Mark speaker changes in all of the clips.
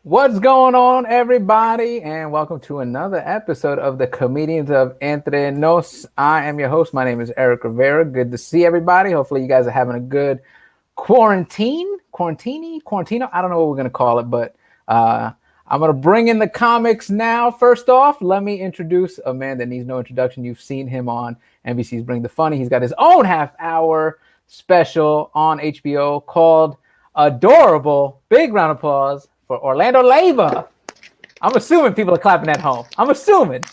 Speaker 1: What's going on, everybody? And welcome to another episode of the Comedians of Entre Nos. I am your host. My name is Eric Rivera. Good to see everybody. Hopefully, you guys are having a good quarantino. I don't know what we're going to call it, but I'm going to bring in the comics now. First off, let me introduce a man that needs no introduction. You've seen him on NBC's Bring the Funny. He's got his own half-hour special on HBO called Adorable. Big round of applause for Orlando Leyva. I'm assuming people are clapping at home. I'm assuming.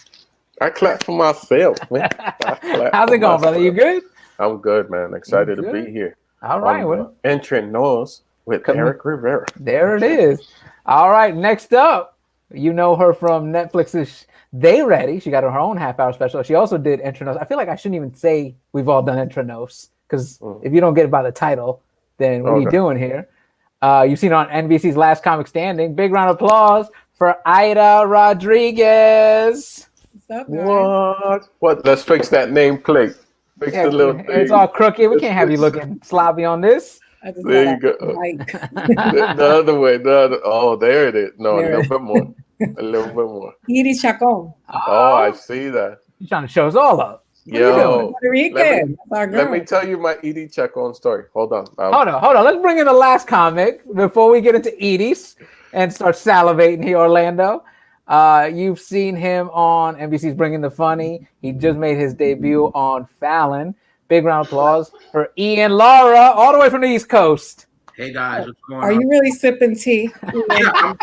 Speaker 2: I clap for myself, man.
Speaker 1: How's it going, brother? You good?
Speaker 2: I'm good, man. Excited to be here.
Speaker 1: All right.
Speaker 2: Entre Nos with Eric Rivera.
Speaker 1: There it is. All right. Next up, you know her from Netflix's They Ready. She got her own half-hour special. She also did Entre Nos. I feel like I shouldn't even say we've all done Entre Nos because if you don't get it by the title, then what are you doing here? You've seen it on NBC's Last Comic Standing. Big round of applause for Aida Rodriguez.
Speaker 3: What's up, guys?
Speaker 2: What? Let's fix that nameplate. Fix the little thing.
Speaker 1: It's all crooked. We can't have you looking sloppy on this.
Speaker 2: There you go. The other way. Oh, there it is. No, there. A little bit more. A little bit more.
Speaker 3: Edie Chacon.
Speaker 2: Oh, I see that.
Speaker 1: You're trying to show us all up.
Speaker 2: Yo,
Speaker 3: let
Speaker 2: me tell you my Edie Chacon story. Hold on.
Speaker 1: Hold on. Let's bring in the last comic before we get into Edie's and start salivating here, Orlando. You've seen him on NBC's Bringing the Funny. He just made his debut on Fallon. Big round of applause for Ian Lara, all the way from the East Coast.
Speaker 4: Hey guys, what's going on?
Speaker 3: Are you really sipping tea?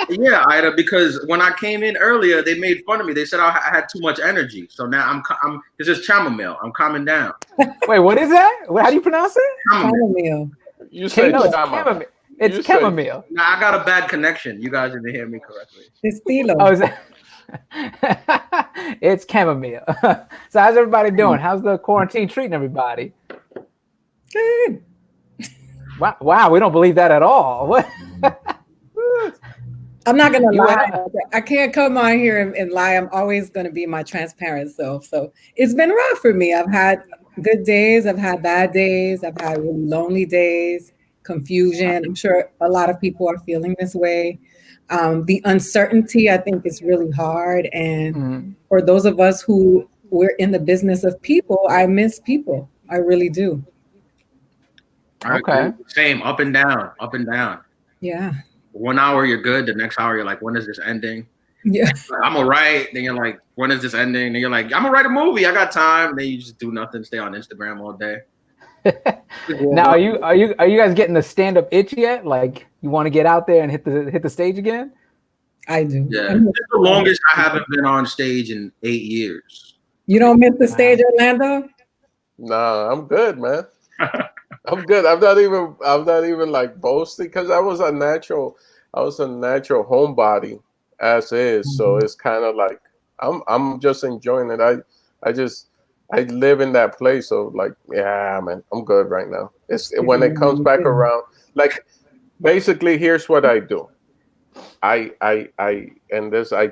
Speaker 4: Yeah, Ida. Because when I came in earlier, they made fun of me. They said I had too much energy. So now I'm. It's just chamomile. I'm calming down.
Speaker 1: Wait, what is that? How do you pronounce it?
Speaker 3: Chamomile.
Speaker 2: You say
Speaker 1: chamomile. It's chamomile.
Speaker 4: Nah, I got a bad connection. You guys didn't hear me correctly.
Speaker 3: Estilo.
Speaker 1: Oh, is that? It's chamomile. So how's everybody doing? How's the quarantine treating everybody?
Speaker 3: Good.
Speaker 1: Wow, we don't believe that at all. What?
Speaker 3: I'm not gonna lie. I can't come on here and lie. I'm always gonna be my transparent self. So it's been rough for me. I've had good days. I've had bad days. I've had really lonely days. Confusion. I'm sure a lot of people are feeling this way. The uncertainty, I think, is really hard. And for those of us who we're in the business of people, I miss people. I really do.
Speaker 1: Okay.
Speaker 4: Same, up and down.
Speaker 3: Yeah.
Speaker 4: 1 hour you're good. The next hour you're like, when is this ending?
Speaker 3: Yeah.
Speaker 4: I'm all right. Then you're like, when is this ending? Then you're like, I'm gonna write a movie. I got time. And then you just do nothing. Stay on Instagram all day.
Speaker 1: Now, are you guys getting the stand-up itch yet? Like, you want to get out there and hit the stage again?
Speaker 3: I do.
Speaker 4: Yeah. It's the longest I haven't been on stage in 8 years.
Speaker 3: You don't miss the stage, Orlando?
Speaker 2: Nah, I'm good, man. I'm good. I'm not even like boasting because I was a natural homebody as is. So it's kind of like I'm just enjoying it. I live in that place of like, yeah, man, I'm good right now. It's when it comes back around, like basically here's what I do. I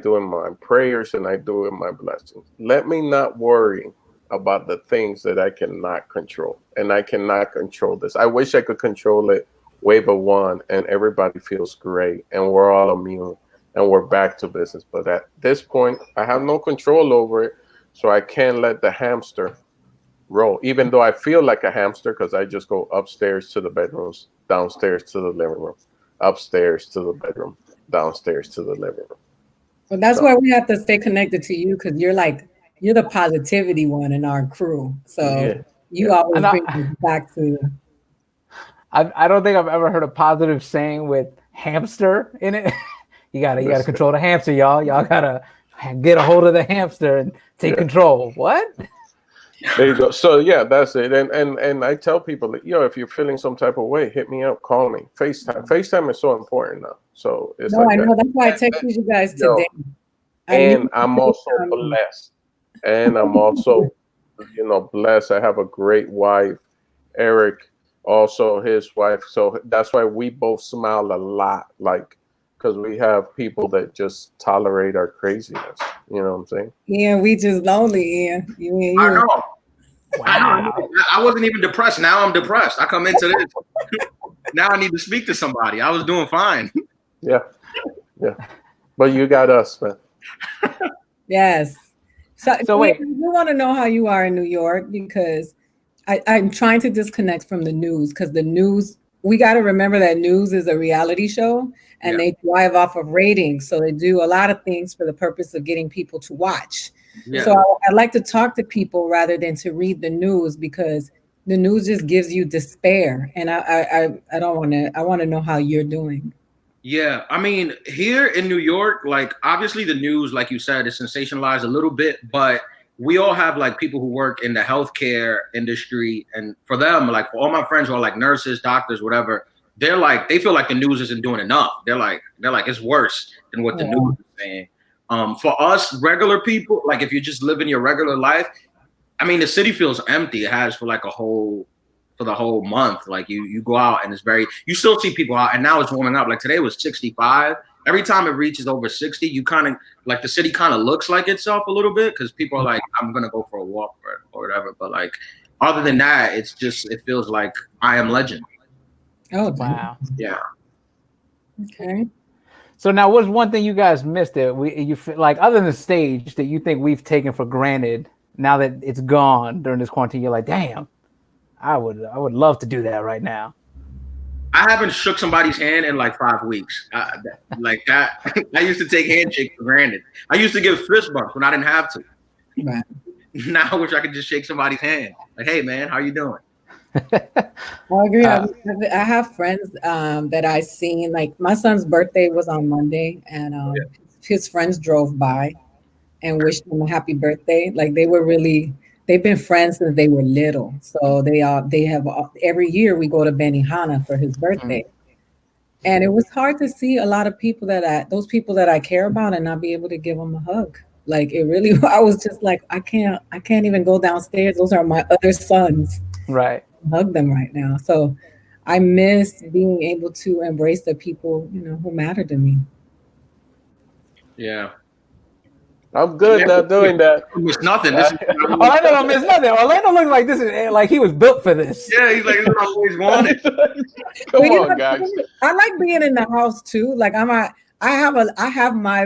Speaker 2: do in my prayers and I do in my blessings. Let me not worry about the things that I cannot control. And I cannot control this. I wish I could control it, wave a wand, and everybody feels great, and we're all immune, and we're back to business. But at this point, I have no control over it, so I can't let the hamster roll, even though I feel like a hamster because I just go upstairs to the bedrooms, downstairs to the living room, upstairs to the bedroom, downstairs to the living room.
Speaker 3: Well, that's why we have to stay connected to you because you're the positivity one in our crew. So you always bring us back to.
Speaker 1: I don't think I've ever heard a positive saying with hamster in it. You gotta control the hamster, y'all. Y'all gotta get a hold of the hamster and take control. What?
Speaker 2: There you go. So yeah, that's it. And I tell people that, if you're feeling some type of way, hit me up, call me. FaceTime is so important now. So it's
Speaker 3: I know that's why I texted you guys today.
Speaker 2: And I'm also blessed. And I'm also, blessed. I have a great wife, Eric, also his wife. So that's why we both smile a lot, because we have people that just tolerate our craziness. You know what I'm saying?
Speaker 3: Yeah, we just lonely, Ian. You and you.
Speaker 4: I know. Wow. I wasn't even depressed. Now I'm depressed. I come into this. Now I need to speak to somebody. I was doing fine.
Speaker 2: Yeah. Yeah. But you got us, man.
Speaker 3: Yes. So
Speaker 1: wait.
Speaker 3: we want to know how you are in New York, because I'm trying to disconnect from the news, because the news, we got to remember that news is a reality show, and they thrive off of ratings. So they do a lot of things for the purpose of getting people to watch.
Speaker 4: Yeah.
Speaker 3: So I like to talk to people rather than to read the news, because the news just gives you despair. And I don't want to, I want to know how you're doing.
Speaker 4: Yeah, I mean, here in New York, like obviously the news, like you said, is sensationalized a little bit, but we all have like people who work in the healthcare industry, and for them, like for all my friends who are like nurses, doctors, whatever, they're like they feel like the news isn't doing enough. They're like it's worse than what the news is saying. For us regular people, like if you're just living your regular life, I mean, the city feels empty. It has for like for the whole month. Like you go out and you still see people out, and now it's warming up. Like today was 65. Every time it reaches over 60, you kind of like the city kind of looks like itself a little bit, because people are like, I'm gonna go for a walk or whatever. But like other than that, it feels like I Am Legend.
Speaker 3: Oh
Speaker 1: wow.
Speaker 4: Yeah.
Speaker 3: Okay.
Speaker 1: So now, what's one thing you guys missed that you feel like, other than the stage, that you think we've taken for granted now that it's gone during this quarantine? You're like, damn, I would love to do that right now.
Speaker 4: I haven't shook somebody's hand in like 5 weeks. Like that, I used to take handshakes for granted. I used to give fist bumps when I didn't have to.
Speaker 3: Right.
Speaker 4: Now I wish I could just shake somebody's hand. Like, hey man, how you doing?
Speaker 3: I agree. I have friends that I seen. Like my son's birthday was on Monday, and his friends drove by and wished him a happy birthday. Like they've been friends since they were little. So they have every year we go to Benihana for his birthday. And it was hard to see a lot of people those people that I care about and not be able to give them a hug. Like it really, I was just like, I can't even go downstairs. Those are my other sons.
Speaker 1: Right.
Speaker 3: Hug them right now. So I miss being able to embrace the people, who matter to me.
Speaker 4: Yeah.
Speaker 2: I'm good not doing that.
Speaker 4: It's nothing. This is
Speaker 1: Orlando don't miss nothing. Orlando looks like this is like he was built for this.
Speaker 4: yeah, he's like, this is what I always wanted.
Speaker 2: Come on, guys.
Speaker 3: I like being in the house too. Like I have my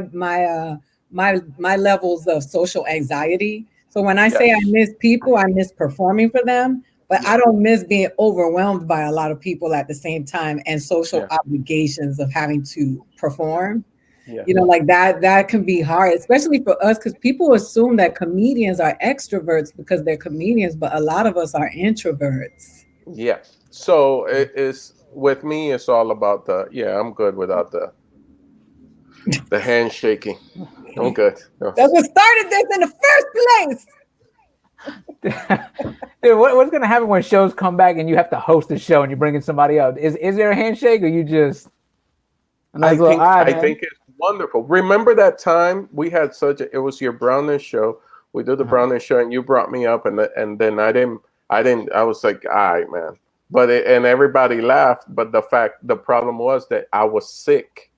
Speaker 3: levels of social anxiety. So when I say I miss people, I miss performing for them. But I don't miss being overwhelmed by a lot of people at the same time and social obligations of having to perform.
Speaker 2: Yeah.
Speaker 3: Like that can be hard, especially for us, because people assume that comedians are extroverts because they're comedians, but a lot of us are introverts.
Speaker 2: Yeah. So it is with me. It's all about I'm good without the handshaking. I'm good. No.
Speaker 3: That's what started this in the first place.
Speaker 1: Dude, what's gonna happen when shows come back and you have to host a show and you bring in somebody else? Is there a handshake, or you just?
Speaker 2: I think it's wonderful. Remember that time we had it was your Brownish show. We did the Brownish show, and you brought me up, and then I was like, all right, man. But and everybody laughed. But the problem was that I was sick,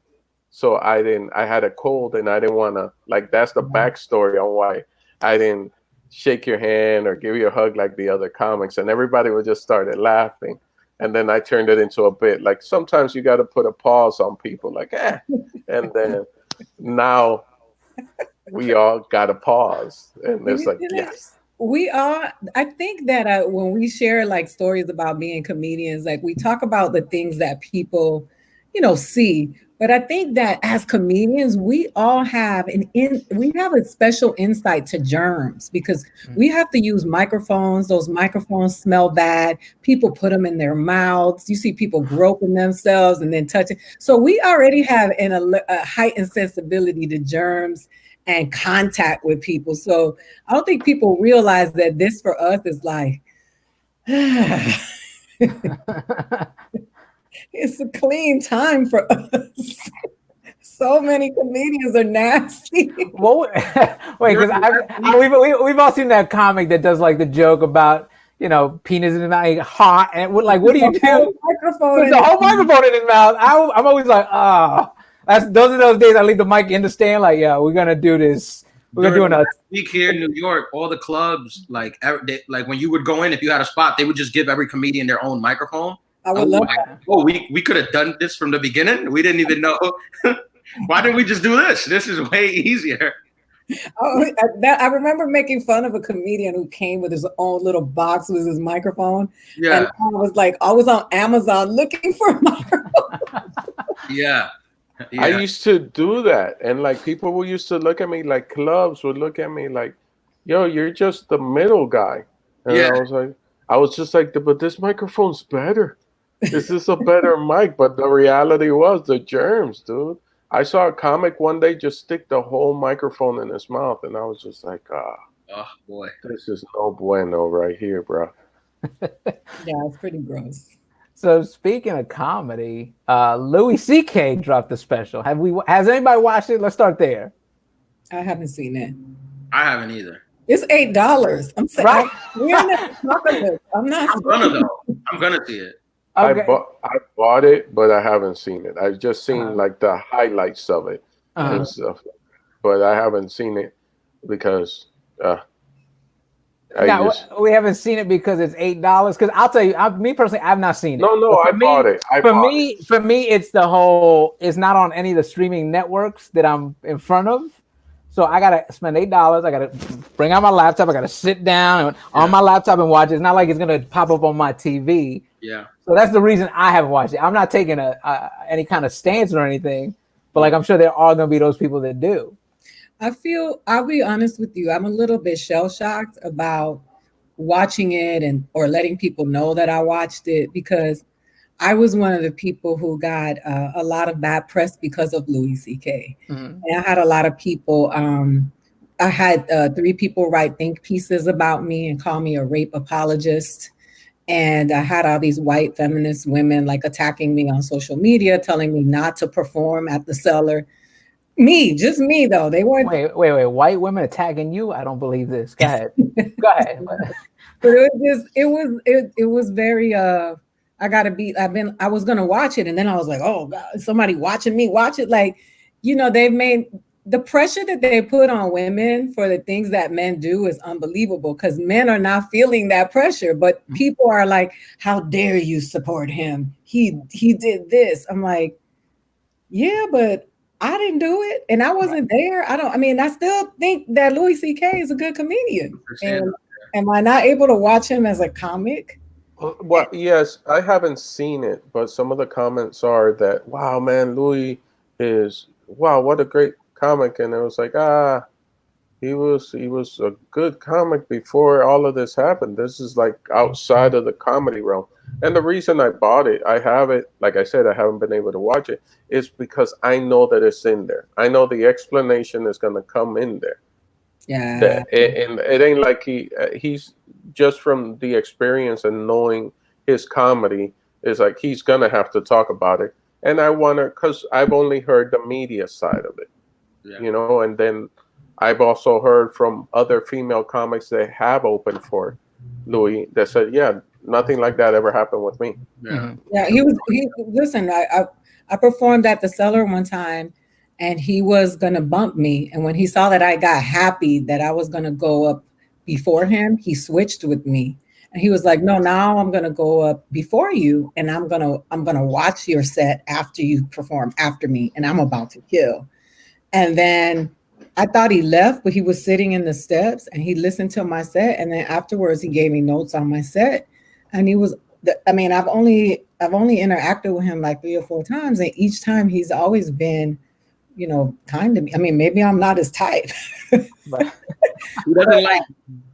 Speaker 2: so I had a cold, and I didn't want to. Like that's the backstory on why I didn't shake your hand or give you a hug like the other comics, and everybody would just started laughing. And then I turned it into a bit. Like sometimes you got to put a pause on people, like and then now we all got a pause, and it's like yes.
Speaker 3: We are. I think that when we share like stories about being comedians, like we talk about the things that people, see. But I think that as comedians, we all have we have a special insight to germs, because we have to use microphones. Those microphones smell bad. People put them in their mouths. You see people groping themselves and then touching. So we already have a heightened sensibility to germs and contact with people. So I don't think people realize that this for us is like, it's a clean time for us. So many comedians are nasty.
Speaker 1: Well, wait, because we've all seen that comic that does like the joke about penis in his mouth, hot, and like, what do you do? Put the whole microphone in his mouth. I'm always like, those are those days I leave the mic in the stand. Like, yeah, we're gonna do this. We're doing a
Speaker 4: week here in New York. All the clubs, like when you would go in, if you had a spot, they would just give every comedian their own microphone.
Speaker 3: I would love that.
Speaker 4: Oh, we could have done this from the beginning. We didn't even know. Why didn't we just do this? This is way easier.
Speaker 3: Oh, I remember making fun of a comedian who came with his own little box with his microphone.
Speaker 4: Yeah.
Speaker 3: And I was like, I was on Amazon looking for a microphone.
Speaker 4: Yeah.
Speaker 2: I used to do that, and like people used to look at me, like clubs would look at me like, "Yo, you're just the middle guy," and I was just like, "But this microphone's better. This is a better mic." But the reality was the germs, dude. I saw a comic one day just stick the whole microphone in his mouth, and I was just like,
Speaker 4: oh boy,
Speaker 2: this is no bueno right here, bro.
Speaker 3: Yeah, it's pretty gross.
Speaker 1: So speaking of comedy, Louis C.K. dropped a special. Has anybody watched it? Let's start there.
Speaker 3: I haven't seen it.
Speaker 4: I haven't either.
Speaker 3: It's $8. I'm saying,
Speaker 1: right?
Speaker 3: We're not talking this. I'm
Speaker 4: gonna see it.
Speaker 1: Okay.
Speaker 2: I bought it, but I haven't seen it. I've just seen like the highlights of it and stuff, but I haven't seen it because
Speaker 1: we haven't seen it because it's $8. Because I'll tell you, me personally, I've not seen it.
Speaker 2: No, I bought it.
Speaker 1: For me, it's the whole. It's not on any of the streaming networks that I'm in front of. So I gotta spend $8. I gotta bring out my laptop. I gotta sit down on my laptop and watch it. It's not like it's gonna pop up on my TV.
Speaker 4: Yeah.
Speaker 1: So that's the reason I haven't watched it. I'm not taking any kind of stance or anything, but like I'm sure there are gonna be those people that do.
Speaker 3: I'll be honest with you. I'm a little bit shell shocked about watching it or letting people know that I watched it, because I was one of the people who got a lot of bad press because of Louis C.K. And I had a lot of people. I had 3 people write think pieces about me and call me a rape apologist. And I had all these white feminist women like attacking me on social media, telling me not to perform at the Cellar. Just me though. They weren't.
Speaker 1: Wait. White women attacking you? I don't believe this. Go ahead. Go ahead.
Speaker 3: But it was very. I was gonna watch it, and then I was like, oh God, somebody watching me watch it. Like, they've made the pressure that they put on women for the things that men do is unbelievable, because men are not feeling that pressure, but people are like, how dare you support him? He did this. I'm like, yeah, but I didn't do it, and I wasn't there. I still think that Louis C.K. is a good comedian. And am I not able to watch him as a comic?
Speaker 2: Well, yes, I haven't seen it, but some of the comments are that, wow, man, Louis wow, what a great comic. And it was like, he was a good comic before all of this happened. This is like outside of the comedy realm. And the reason I bought it, I have it, like I said, I haven't been able to watch it, is because I know that it's in there. I know the explanation is going to come in there.
Speaker 3: Yeah.
Speaker 2: And it ain't like he's just from the experience and knowing his comedy is like he's going to have to talk about it. And I wonder, because I've only heard the media side of it, and then I've also heard from other female comics that have opened for Louis that said, yeah, nothing like that ever happened with me.
Speaker 3: Yeah, listen, I performed at the Cellar one time, and he was going to bump me. And when he saw that I got happy that I was going to go up before him, he switched with me. And he was like, no, now I'm going to go up before you, and I'm going to watch your set after you perform after me, and I'm about to kill. And then I thought he left, but he was sitting in the steps, and he listened to my set. And then afterwards he gave me notes on my set, and he was, I've only interacted with him like 3 or 4 times. And each time he's always been, kind to me. Maybe I'm not his type.
Speaker 4: But he doesn't like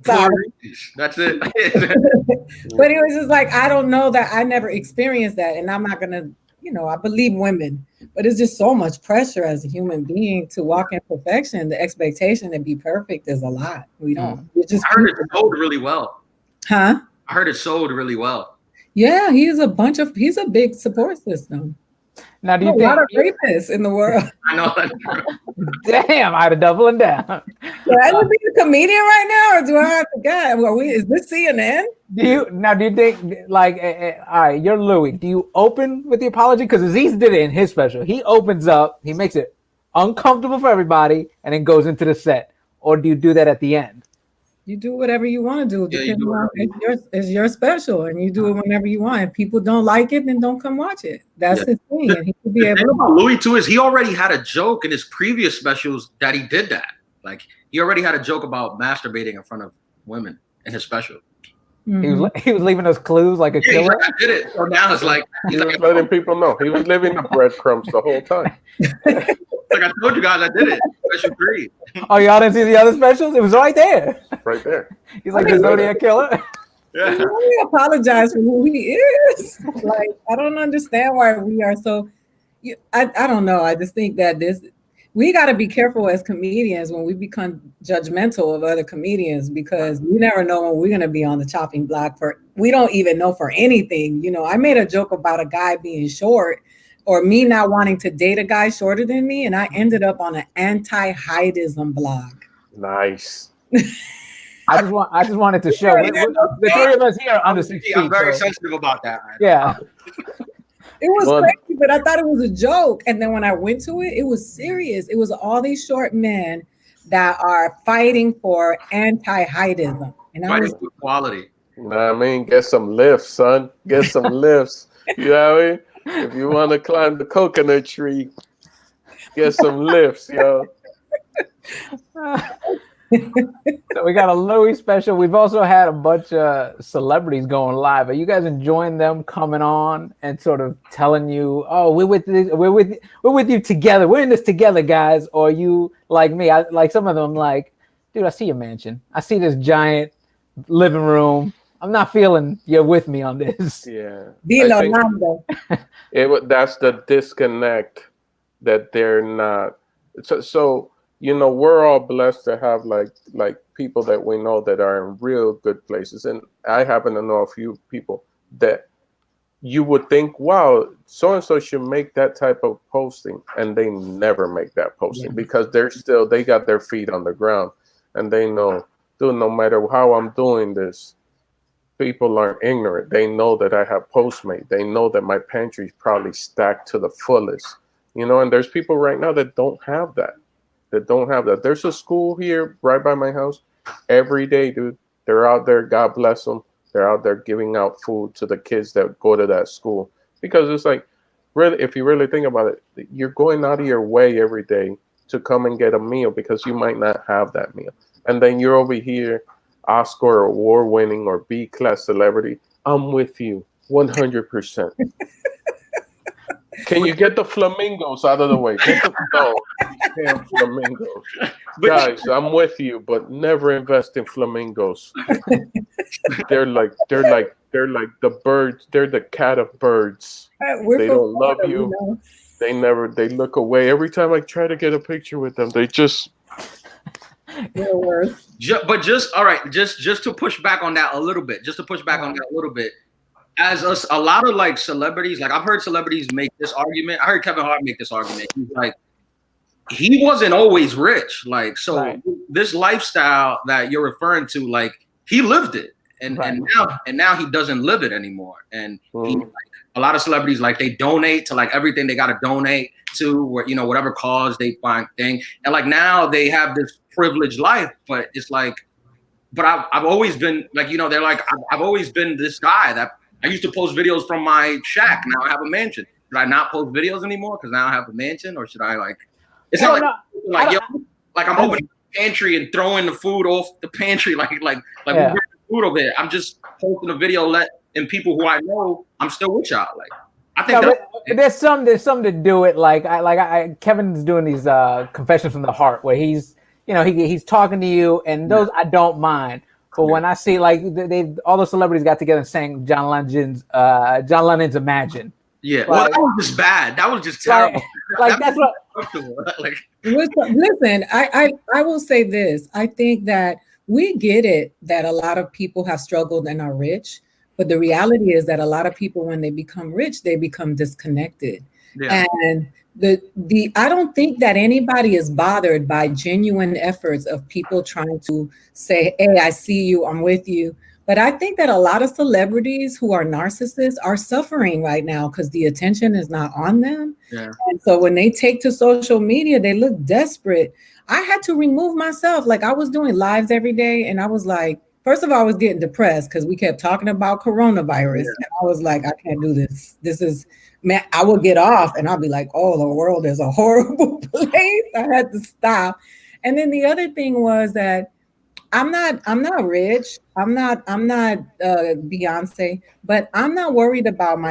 Speaker 4: that's it.
Speaker 3: But he was just like, I don't know, that I never experienced that. And I'm not going to, I believe women, but it's just so much pressure as a human being to walk in perfection. The expectation to be perfect is a lot. We don't. I
Speaker 4: heard it sold really well.
Speaker 3: Huh?
Speaker 4: I heard it sold really well.
Speaker 3: Yeah, he's a big support system.
Speaker 1: Now, do you think
Speaker 3: a lot of rapists in the world?
Speaker 4: I know that's true.
Speaker 1: Damn, I'd have doubling down.
Speaker 3: Do I be a comedian right now, or do I have to go? Is this CNN?
Speaker 1: Do you think, like, all right, you're Louis. Do you open with the apology? Because Aziz did it in his special. He opens up, he makes it uncomfortable for everybody, and then goes into the set. Or do you do that at the end?
Speaker 3: You do whatever you want to do,
Speaker 4: Yeah,
Speaker 3: depending on it's your special, and you do it whenever you want. If people don't like it, then don't come watch it. That's his thing, and he could be
Speaker 4: the
Speaker 3: able
Speaker 4: thing
Speaker 3: to.
Speaker 4: about Louis too is he already had a joke in his previous specials that he did that. Like he already had a joke about masturbating in front of women in his special.
Speaker 1: He was leaving us clues like a killer.
Speaker 4: Like, I did it. So now it's like
Speaker 2: he was letting people know. He was living the breadcrumbs the whole time.
Speaker 4: Like I told you guys, I did it. Special 3.
Speaker 1: Oh, y'all didn't see the other specials? It was right there.
Speaker 2: Right there.
Speaker 1: He's like the Zodiac killer.
Speaker 4: Yeah.
Speaker 3: We apologize for who he is. Like, I don't understand why we are so. I don't know. I just think that we got to be careful as comedians when we become judgmental of other comedians, because we never know when we're going to be on the chopping block for. We don't even know for anything. You know, I made a joke about a guy being short, or me not wanting to date a guy shorter than me, and I ended up on an anti-heightism blog.
Speaker 2: Nice.
Speaker 1: I just wanted to show the three of us here are under 6 feet.
Speaker 4: I'm very sensitive about that.
Speaker 1: Yeah.
Speaker 3: It was crazy, but I thought it was a joke. And then when I went to it, it was serious. It was all these short men that are fighting for anti-heightism. And I was
Speaker 4: for equality.
Speaker 2: Nah, I mean, get some lifts, son. Get some lifts. You know what I mean? If you want to climb the coconut tree, get some lifts, yo.
Speaker 1: So we got a Louis special. We've also had a bunch of celebrities going live. Are you guys enjoying them coming on and sort of telling you, "Oh, we're with you together. We're in this together, guys"? Or are you like me? I like some of them. Like, dude, I see your mansion. I see this giant living room. I'm not feeling you're with me on this.
Speaker 2: Yeah. That's the disconnect that they're not. So you know, we're all blessed to have like people that we know that are in real good places. And I happen to know a few people that you would think, wow, so-and-so should make that type of posting. And they never make that posting because they got their feet on the ground. And they know, dude, no matter how I'm doing this, people aren't ignorant. They know that I have Postmate. They know that my pantry is probably stacked to the fullest. You know, and there's people right now that don't have that. There's a school here right by my house. Every day, dude, they're out there. God bless them. They're out there giving out food to the kids that go to that school, because it's like, really, if you really think about it, you're going out of your way every day to come and get a meal because you might not have that meal. And then you're over here, Oscar award-winning or B-class celebrity. I'm with you 100%. Can you get the flamingos out of the way? Get the damn flamingos, guys. I'm with you, but never invest in flamingos. They're like the birds. They're the cat of birds. They don't love you. They look away every time I try to get a picture with them. They just.
Speaker 4: But just all right. Just to push back on that a little bit. As a lot of like celebrities, like I've heard celebrities make this argument. I heard Kevin Hart make this argument. He's like, he wasn't always rich. Like, so this lifestyle that you're referring to, like he lived it. And now he doesn't live it anymore. And he, like, a lot of celebrities, like they donate to like everything they got to donate to, or, you know, whatever cause they find thing. And like now they have this privileged life, but it's like, but I've always been like, you know, they're like, I've always been this guy that I used to post videos from my shack. Now I have a mansion. Should I not post videos anymore because now I have a mansion, or should I like? It's not like I'm opening the pantry and throwing the food off the pantry like we bring the food over there. I'm just posting a video, and people who I know, I'm still with y'all. Like I think
Speaker 1: there's some to do it. Like Kevin's doing these confessions from the heart where he's talking to you, and those I don't mind. But when I see like all the celebrities got together and sang John Lennon's Imagine.
Speaker 4: Yeah, like, well, that was just bad. That was just terrible.
Speaker 1: Like that's what.
Speaker 4: Like,
Speaker 3: listen, I will say this. I think that we get it that a lot of people have struggled and are rich, but the reality is that a lot of people, when they become rich, they become disconnected. Yeah. And I don't think that anybody is bothered by genuine efforts of people trying to say, hey, I see you, I'm with you, But I think that a lot of celebrities who are narcissists are suffering right now because the attention is not on them.
Speaker 4: Yeah.
Speaker 3: And so when they take to social media, they look desperate. I had to remove myself. Like I was doing lives every day and I was like, first of all, I was getting depressed because we kept talking about coronavirus.
Speaker 4: Yeah.
Speaker 3: And I was like, I can't do this. This is, man, I would get off and I'll be like, oh, the world is a horrible place. I had to stop. And then the other thing was that I'm not rich. I'm not Beyonce, but I'm not worried about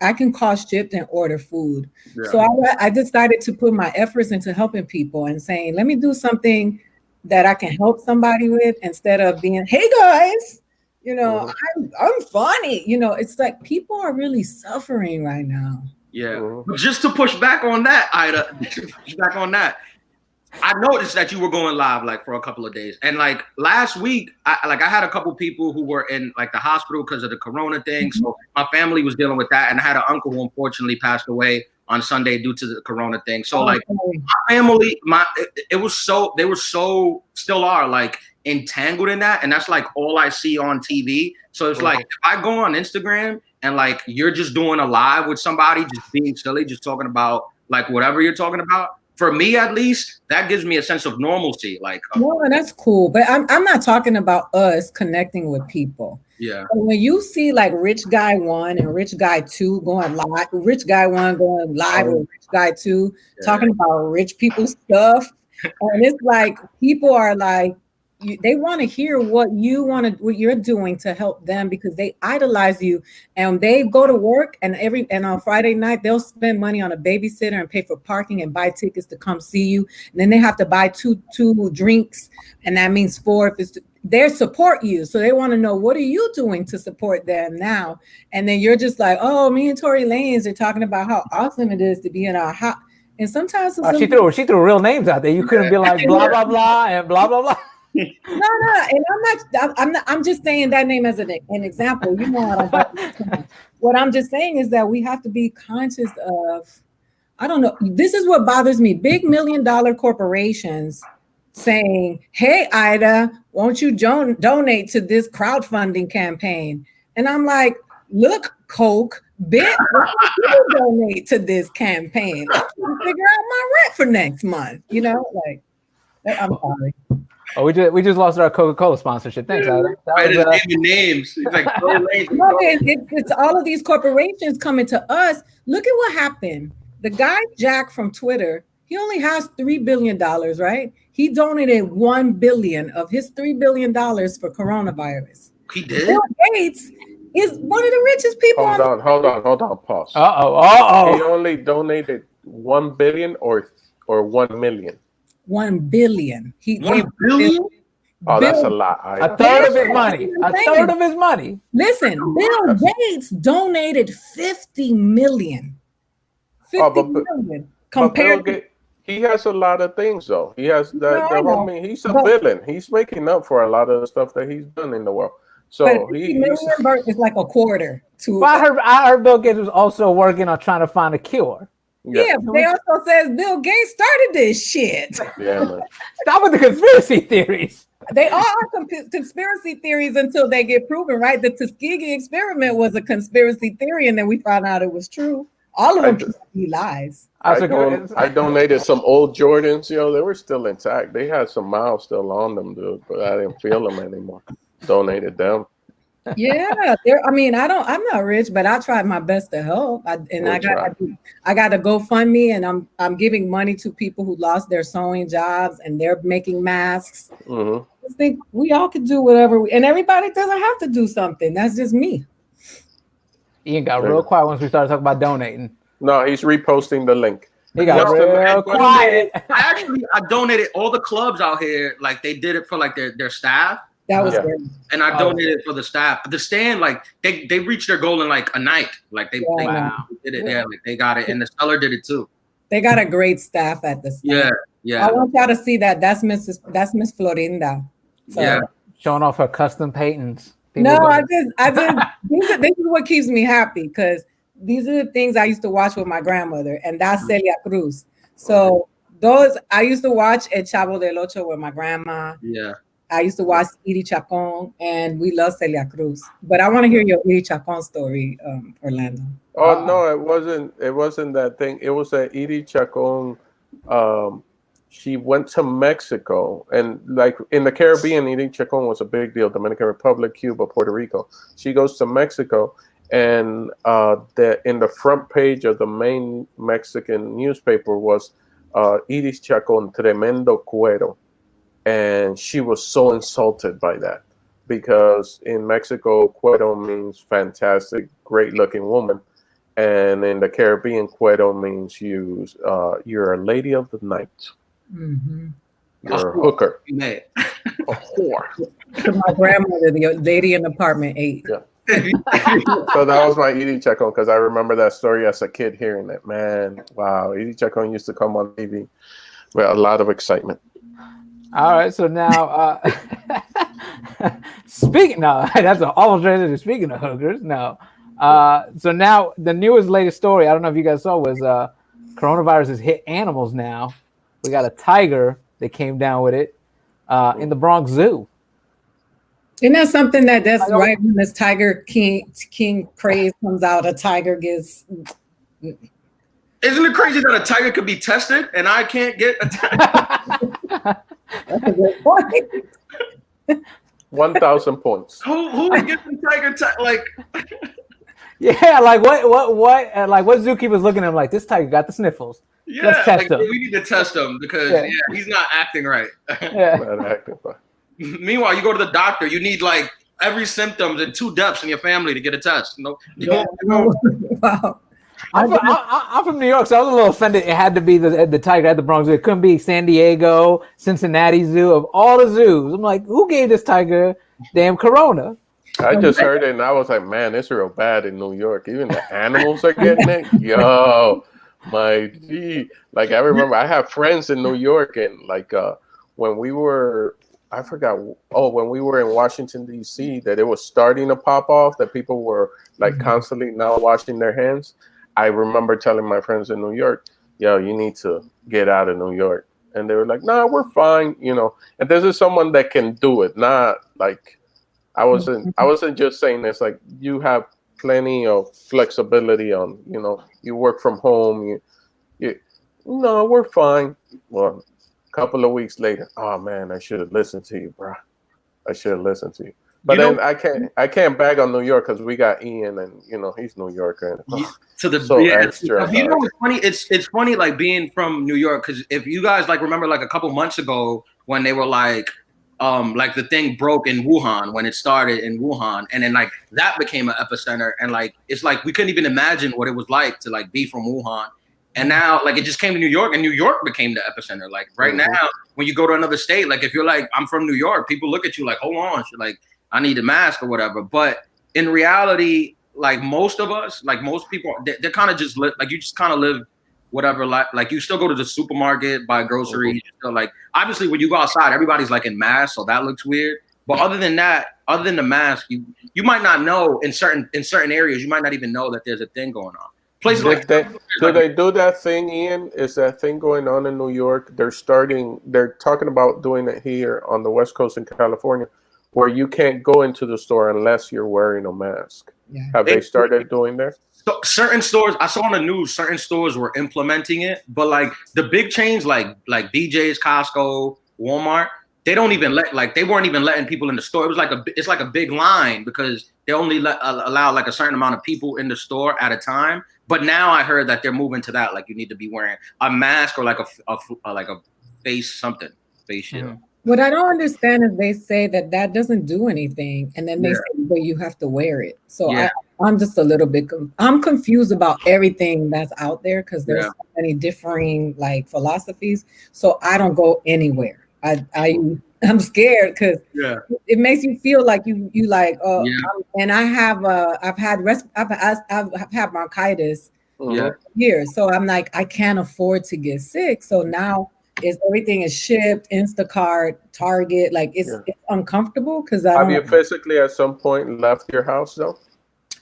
Speaker 3: I can call Shipt and order food.
Speaker 4: Yeah.
Speaker 3: So I decided to put my efforts into helping people and saying, let me do something that I can help somebody with instead of being, hey guys, you know, I'm funny. You know, it's like people are really suffering right now.
Speaker 4: Yeah. Just to push back on that, Ida, push back on that. I noticed that you were going live like for a couple of days, and like last week, I had a couple people who were in like the hospital because of the corona thing. So my family was dealing with that, and I had an uncle who unfortunately passed away on Sunday due to the corona thing. So like my family, they were still are like entangled in that, and that's like all I see on TV. So it's like if I go on Instagram and like you're just doing a live with somebody, just being silly, just talking about like whatever you're talking about. For me, at least, that gives me a sense of normalcy. Like,
Speaker 3: no, that's cool. But I'm not talking about us connecting with people.
Speaker 4: Yeah.
Speaker 3: So when you see like Rich Guy 1 and Rich Guy 2 going live, Rich Guy 1 going live with Rich Guy 2, talking about rich people stuff, and it's like people are like, they want to hear what you're doing to help them because they idolize you, and they go to work and on Friday night they'll spend money on a babysitter and pay for parking and buy tickets to come see you, and then they have to buy two drinks, and that means 4 if it's they support you, so they want to know what are you doing to support them now, and then you're just like, oh, me and Tory Lanez are talking about how awesome it is to be in our house, and sometimes
Speaker 1: she threw real names out there. You couldn't be like blah blah blah and blah blah blah.
Speaker 3: No, and I'm just saying that name as an example. You know what I'm just saying is that we have to be conscious of, I don't know, this is what bothers me. Big $1 million corporations saying, hey, Ida, won't you donate to this crowdfunding campaign? And I'm like, look, Coke, bitch, you donate to this campaign. I'm trying to figure out my rent for next month. You know, like, I'm sorry.
Speaker 1: Oh, we just lost our Coca-Cola sponsorship. Thanks, Ida.
Speaker 4: Names. It's like
Speaker 3: it's all of these corporations coming to us. Look at what happened. The guy Jack from Twitter, he only has $3 billion, right? He donated $1 billion of his $3 billion for coronavirus.
Speaker 4: He did.
Speaker 3: Bill Gates is one of the richest people.
Speaker 2: Hold on. Pause.
Speaker 1: Uh-oh.
Speaker 2: He only donated 1 billion or 1 million.
Speaker 3: 1 billion.
Speaker 4: $1 billion?
Speaker 2: Oh, that's a lot.
Speaker 1: A third of his money. A third of his money.
Speaker 3: Listen, Bill Gates donated 50 million. 50 million. Compared to,
Speaker 2: he has a lot of things though. He has that. He's a villain. He's making up for a lot of the stuff that he's done in the world. So
Speaker 3: is like a quarter to.
Speaker 1: Well, I heard Bill Gates was also working on trying to find a cure.
Speaker 3: Yeah, they also says Bill Gates started this shit.
Speaker 2: Yeah, man.
Speaker 1: Stop with the conspiracy theories.
Speaker 3: They all are conspiracy theories until they get proven, right? The Tuskegee experiment was a conspiracy theory, and then we found out it was true. All of them can be lies.
Speaker 2: I donated some old Jordans. You know, they were still intact. They had some miles still on them, dude, but I didn't feel them anymore. Donated them.
Speaker 3: Yeah, I'm not rich, but I tried my best to help. I got a GoFundMe, and I'm giving money to people who lost their sewing jobs, and they're making masks.
Speaker 2: Mm-hmm.
Speaker 3: I think we all could do whatever, and everybody doesn't have to do something. That's just me.
Speaker 1: Ian got real quiet once we started talking about donating.
Speaker 2: No, he's reposting the link.
Speaker 1: He got real quiet.
Speaker 4: I donated all the clubs out here. Like they did it for like their staff.
Speaker 3: That was great.
Speaker 4: And I donated for the staff. The stand, like they reached their goal in like a night. Like they did it. Yeah, like they got it, and the seller did it too.
Speaker 3: They got a great staff at the stand.
Speaker 4: Yeah.
Speaker 3: I want y'all to see that. That's Miss Florinda. So,
Speaker 1: showing off her custom paintings.
Speaker 3: I just this is what keeps me happy because these are the things I used to watch with my grandmother, and that's Celia Cruz. So those I used to watch El Chavo del Ocho with my grandma.
Speaker 4: Yeah.
Speaker 3: I used to watch Iri Chacon, and we love Celia Cruz. But I want to hear your Iri Chacon story, Orlando.
Speaker 2: Oh no, it wasn't. It wasn't that thing. It was that Edie Chacon. She went to Mexico, and like in the Caribbean, Edie Chacon was a big deal. Dominican Republic, Cuba, Puerto Rico. She goes to Mexico, and in the front page of the main Mexican newspaper was Edie Chacon tremendo cuero, and she was so insulted by that because in Mexico, cuero means fantastic, great-looking woman. And in the Caribbean, cuero means you're a lady of the night.
Speaker 3: Mm-hmm.
Speaker 2: You're a hooker.
Speaker 4: Man.
Speaker 2: A whore.
Speaker 3: My grandmother, the lady in apartment 8.
Speaker 2: Yeah. So that was my Edie Chacon, because I remember that story as a kid hearing it. Man, wow. Edie Chacon used to come on TV with a lot of excitement.
Speaker 1: All right, so now that's almost transition. Speaking of hookers, no. So now the latest story, I don't know if you guys saw, was coronavirus has hit animals now. We got a tiger that came down with it in the Bronx Zoo.
Speaker 3: Isn't that something that's right when this Tiger King craze comes out, a tiger gets...
Speaker 4: Isn't it crazy that a tiger could be tested and I can't get a tiger?
Speaker 3: That's a good point.
Speaker 2: 1,000 points.
Speaker 4: Who would get the tiger like?
Speaker 1: Yeah, like what zookeeper's looking at him like, this tiger got the sniffles.
Speaker 4: Yeah,
Speaker 1: let's test him.
Speaker 4: We need to test him because he's not acting right.
Speaker 1: Yeah.
Speaker 2: Not acting right.
Speaker 4: Meanwhile, you go to the doctor, you need like every symptom and 2 deaths in your family to get a test.
Speaker 3: Wow.
Speaker 1: I'm from New York, so I was a little offended. It had to be the tiger at the Bronx Zoo. It couldn't be San Diego, Cincinnati Zoo, of all the zoos. I'm like, who gave this tiger damn corona?
Speaker 2: I just heard it and I was like, man, it's real bad in New York. Even the animals are getting it. Yo, my G. Like, I remember I have friends in New York, and like when we were, I forgot, when we were in Washington, D.C., that it was starting to pop off, that people were like constantly not washing their hands. I remember telling my friends in New York, yo, you need to get out of New York. And they were like, nah, we're fine, you know. And this is someone that can do it, not like, I wasn't just saying this, like, you have plenty of flexibility on, you know, you work from home, no, we're fine. Well, a couple of weeks later, oh man, I should have listened to you, bro. I should have listened to you. But then I can't bag on New York because we got Ian, and you know he's New Yorker. And, extra.
Speaker 4: You know what's funny? It's funny like being from New York, because if you guys like remember like a couple months ago when they were like the thing broke in Wuhan, when it started in Wuhan, and then like that became an epicenter, and like it's like we couldn't even imagine what it was like to like be from Wuhan. And now, like, it just came to New York, and New York became the epicenter. Like, right now, when you go to another state, like, if you're like, I'm from New York, people look at you like, hold on, like, I need a mask or whatever. But in reality, like, most of us, like, most people, they're kind of just like, you just kind of live whatever, like, you still go to the supermarket, buy groceries. So, like, obviously, when you go outside, everybody's, like, in masks, so that looks weird. But other than that, other than the mask, you might not know in certain areas, you might not even know that there's a thing going on. Places like
Speaker 2: do they do that thing, Ian? Is that thing going on in New York? They're talking about doing it here on the West Coast in California, where you can't go into the store unless you're wearing a mask. Yeah. Have they started doing that?
Speaker 4: So certain stores, I saw on the news, certain stores were implementing it, but like the big chains like BJ's, Costco, Walmart, they don't even they weren't even letting people in the store. It was it's like a big line because they only allow like a certain amount of people in the store at a time. But now I heard that they're moving to that, like you need to be wearing a mask or like a face shield.
Speaker 3: What I don't understand is they say that doesn't do anything, and then they say, but you have to wear it. So I'm just a little bit, I'm confused about everything that's out there because there's so many differing like philosophies. So I don't go anywhere. I'm scared because it makes you feel like you like and I've had bronchitis here, so I'm like I can't afford to get sick. So now everything is shipped, Instacart, Target, like it's uncomfortable because
Speaker 2: have you physically at some point left your house though?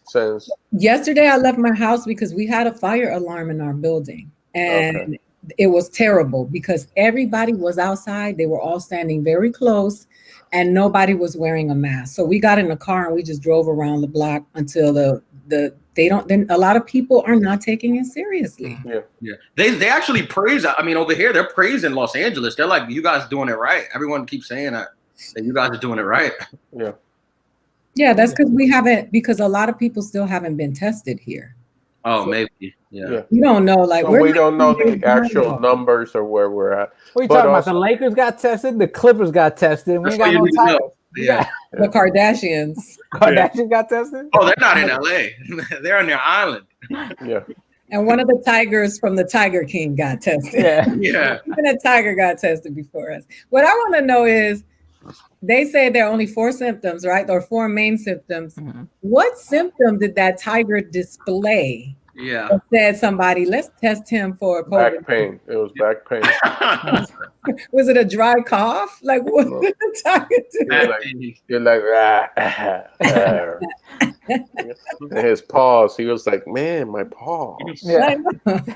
Speaker 2: Since
Speaker 3: yesterday I left my house because we had a fire alarm in our building, and it was terrible because everybody was outside. They were all standing very close and nobody was wearing a mask. So we got in the car and we just drove around the block until then a lot of people are not taking it seriously.
Speaker 4: Yeah. They actually praise. I mean, over here they're praising Los Angeles. They're like, you guys doing it right. Everyone keeps saying that you guys are doing it right.
Speaker 2: Yeah.
Speaker 3: Yeah, that's because a lot of people still haven't been tested here.
Speaker 4: Oh, so, maybe. Yeah.
Speaker 3: We don't know. Like,
Speaker 2: so we don't know the actual numbers or where we're at.
Speaker 1: What are you talking about? The Lakers got tested. The Clippers got tested. We ain't got no titles.
Speaker 4: Yeah.
Speaker 3: The Kardashians.
Speaker 1: Kardashians got tested?
Speaker 4: Oh, they're not in LA. They're on their island.
Speaker 2: Yeah.
Speaker 3: And one of the tigers from the Tiger King got tested.
Speaker 4: Yeah.
Speaker 3: Even a tiger got tested before us. What I want to know is, they say there are only 4 symptoms, right? Or 4 main symptoms. Mm-hmm. What symptom did that tiger display?
Speaker 4: Yeah.
Speaker 3: That said somebody, let's test him for COVID.
Speaker 2: Back pain. It was back pain.
Speaker 3: Was it a dry cough? Like, what did the tiger do?
Speaker 2: You're like, and his paws. He was like, man, my paws.
Speaker 1: Yeah.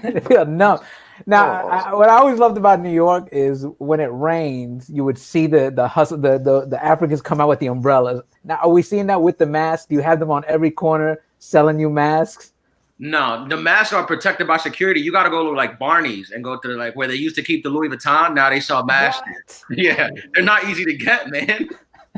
Speaker 1: They feel numb. Now, what I always loved about New York is when it rains, you would see the hustle, the Africans come out with the umbrellas. Now, are we seeing that with the masks? Do you have them on every corner selling you masks?
Speaker 4: No, the masks are protected by security. You got to go to like Barney's and go to like where they used to keep the Louis Vuitton. Now they sell masks. What? Yeah, they're not easy to get, man.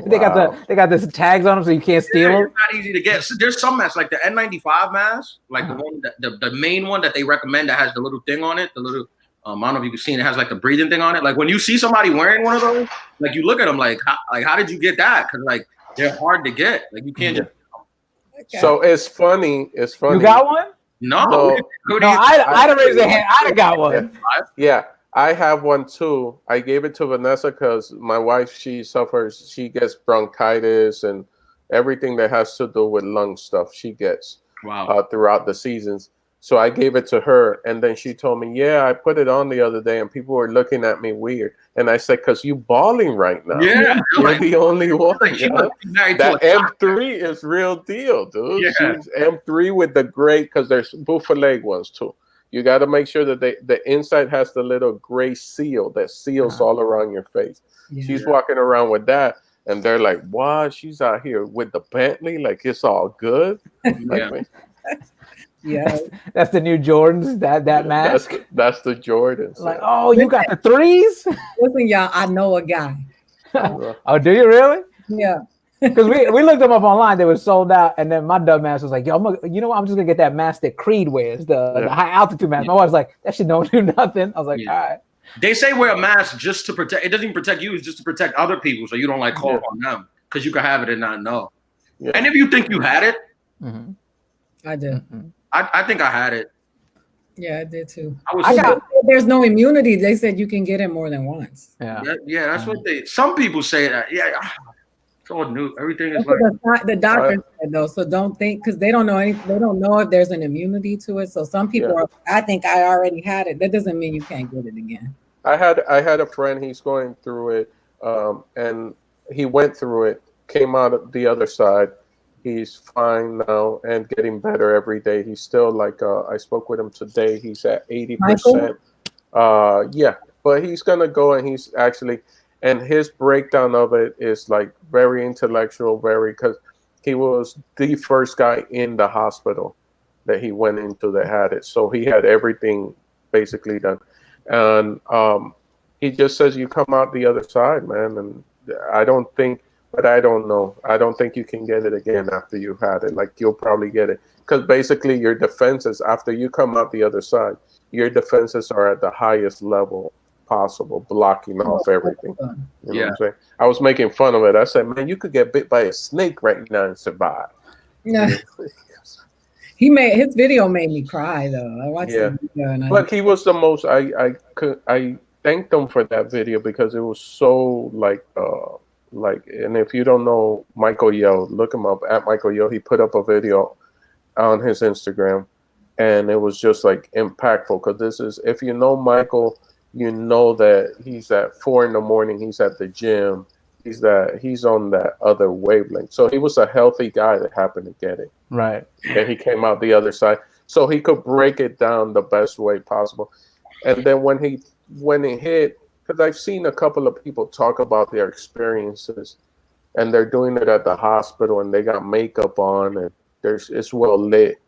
Speaker 1: They got this tags on them so you can't steal them.
Speaker 4: It's not easy to get. So there's some masks like the N95 mask, like the one the main one that they recommend that has the little thing on it, the little I don't know if you've seen it has like the breathing thing on it. Like when you see somebody wearing one of those, like you look at them like how did you get that? Because like they're hard to get. Like you can't.
Speaker 2: Okay. So it's funny. It's funny.
Speaker 1: You got one?
Speaker 4: No.
Speaker 1: I'd raise a hand. I'd have got one.
Speaker 2: Yeah. I have one too. I gave it to Vanessa because my wife, she gets bronchitis and everything that has to do with lung stuff she gets throughout the seasons. So I gave it to her, and then she told me, yeah, I put it on the other day and people were looking at me weird. And I said, because you balling right now.
Speaker 4: Yeah.
Speaker 2: You're the only one.
Speaker 4: Like
Speaker 2: that M3 is real deal, dude. Yeah. She's M3 with the gray, because there's buffalo ones too. You got to make sure that the inside has the little gray seal that seals all around your face. Yeah. She's walking around with that, and they're like, "What? She's out here with the Bentley, like it's all good."
Speaker 3: Yeah,
Speaker 1: that's the new Jordans. That mask.
Speaker 2: That's the Jordans.
Speaker 1: Like, oh, you got the 3s?
Speaker 3: Listen, y'all, I know a guy.
Speaker 1: Oh, do you really?
Speaker 3: Yeah.
Speaker 1: Because we looked them up online, they were sold out, and then my dumb ass was like, "Yo, you know what? I'm just gonna get that mask that Creed wears, the high altitude mask." My wife was like, "That shit don't do nothing." I was like, "All right."
Speaker 4: They say wear a mask just to protect. It doesn't even protect you; it's just to protect other people, so you don't like call on them because you could have it and not know. Yeah. And if you think you had it,
Speaker 3: I did.
Speaker 4: I think I had it.
Speaker 3: Yeah, I did too.
Speaker 4: There's
Speaker 3: no immunity. They said you can get it more than once.
Speaker 1: Yeah,
Speaker 4: that's what some people say that. Yeah. It's all new. Everything is
Speaker 3: like the doctor said though, so don't think, because they don't know they don't know if there's an immunity to it. So some people are, I think I already had it. That doesn't mean you can't get it again.
Speaker 2: I had a friend, he's going through it, and he went through it, came out the other side. He's fine now and getting better every day. He's still like I spoke with him today. He's at 80%. Yeah, but he's gonna go, and he's actually. And his breakdown of it is like very intellectual, because he was the first guy in the hospital that he went into that had it. So he had everything basically done. And he just says you come out the other side, man. And I don't know. I don't think you can get it again after you had it. Like you'll probably get it. Because basically your defenses, after you come out the other side, your defenses are at the highest level possible, blocking off everything. You know what I'm saying? I was making fun of it. I said, man, you could get bit by a snake right now and survive.
Speaker 3: Yeah. His video made me cry though. I watched the video
Speaker 2: but he was the most I thanked him for that video because it was so like and if you don't know Michael Yo, look him up at Michael Yo. He put up a video on his Instagram and it was just like impactful, because this is, if you know Michael, you know that he's at 4 a.m. He's at the gym. He's on that other wavelength. So he was a healthy guy that happened to get it.
Speaker 1: Right.
Speaker 2: And he came out the other side. So he could break it down the best way possible. And then when it hit, because I've seen a couple of people talk about their experiences, and they're doing it at the hospital, and they got makeup on, and it's well lit.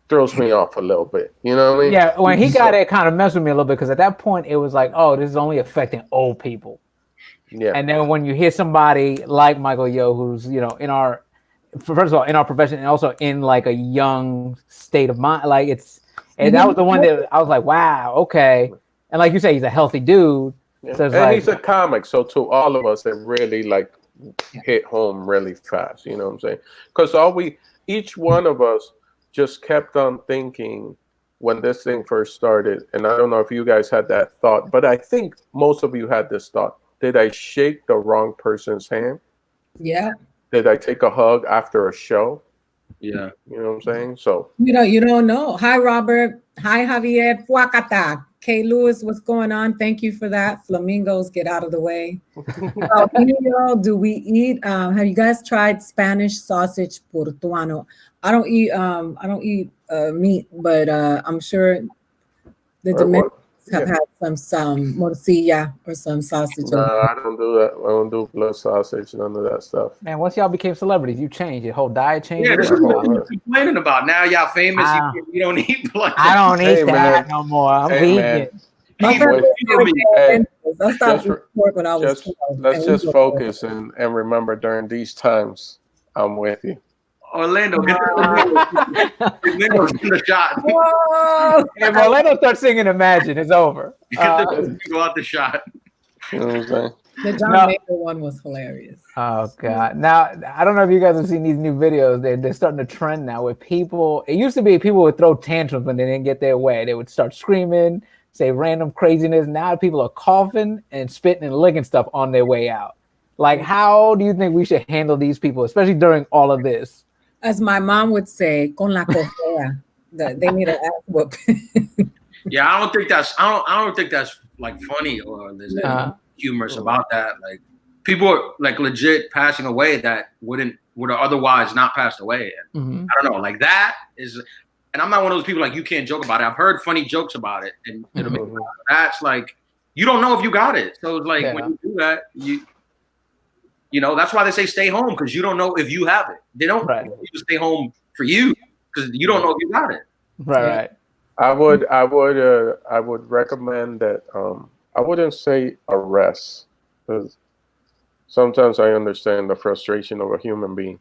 Speaker 2: Throws me off a little bit, you know what I mean?
Speaker 1: Yeah, when he got it, kind of messed with me a little bit because at that point it was like, oh, this is only affecting old people.
Speaker 2: Yeah.
Speaker 1: And then when you hear somebody like Michael Yo, who's in our, first of all, in our profession, and also in like a young state of mind, like and that was the one that I was like, wow, okay. And like you say, he's a healthy dude.
Speaker 2: Yeah.
Speaker 1: So
Speaker 2: and he's a comic, so to all of us, it really like hit home really fast. You know what I'm saying? Because each one of us just kept on thinking when this thing first started, and I don't know if you guys had that thought, but I think most of you had this thought. Did I shake the wrong person's hand?
Speaker 3: Yeah.
Speaker 2: Did I take a hug after a show?
Speaker 4: Yeah.
Speaker 2: You know what I'm saying? So
Speaker 3: you don't know. Hi, Robert. Hi, Javier. Fuacata. K. Lewis, what's going on? Thank you for that. Flamingos, get out of the way. Do we eat? Have you guys tried Spanish sausage portuano? I don't eat meat, but I'm sure the Dominicans have had some morcilla or some sausage.
Speaker 2: No, I don't do that. I don't do blood sausage, none of that stuff.
Speaker 1: Man, once y'all became celebrities, you changed. Your whole diet changed.
Speaker 4: Yeah, this is what you're complaining about. Now y'all famous, you don't eat blood.
Speaker 1: I don't eat that no more. I'm vegan.
Speaker 2: Let's just focus and remember during these times, I'm with you.
Speaker 4: Orlando, get the shot.
Speaker 1: If Orlando starts singing Imagine, it's over.
Speaker 4: Go out the shot.
Speaker 2: You know what I'm saying?
Speaker 3: The John Mayer one was hilarious.
Speaker 1: Oh God! Now I don't know if you guys have seen these new videos. They're starting to trend now with people. It used to be people would throw tantrums when they didn't get their way. They would start screaming, say random craziness. Now people are coughing and spitting and licking stuff on their way out. Like, how do you think we should handle these people, especially during all of this?
Speaker 3: As my mom would say, con la cojera. They need an ass whoop.
Speaker 4: Yeah, I don't think that's like funny or there's any humorous about that. Like, people are like legit passing away that would have otherwise not passed away. And I don't know, like that is, and I'm not one of those people like you can't joke about it. I've heard funny jokes about it, and it'll make me laugh. That's like you don't know if you got it. So it's like when you do that, you know, that's why they say stay home, because you don't know if you have it. They don't you stay home for you because you don't know if you got it.
Speaker 1: Right.
Speaker 2: I would recommend that I wouldn't say arrest, because sometimes I understand the frustration of a human being,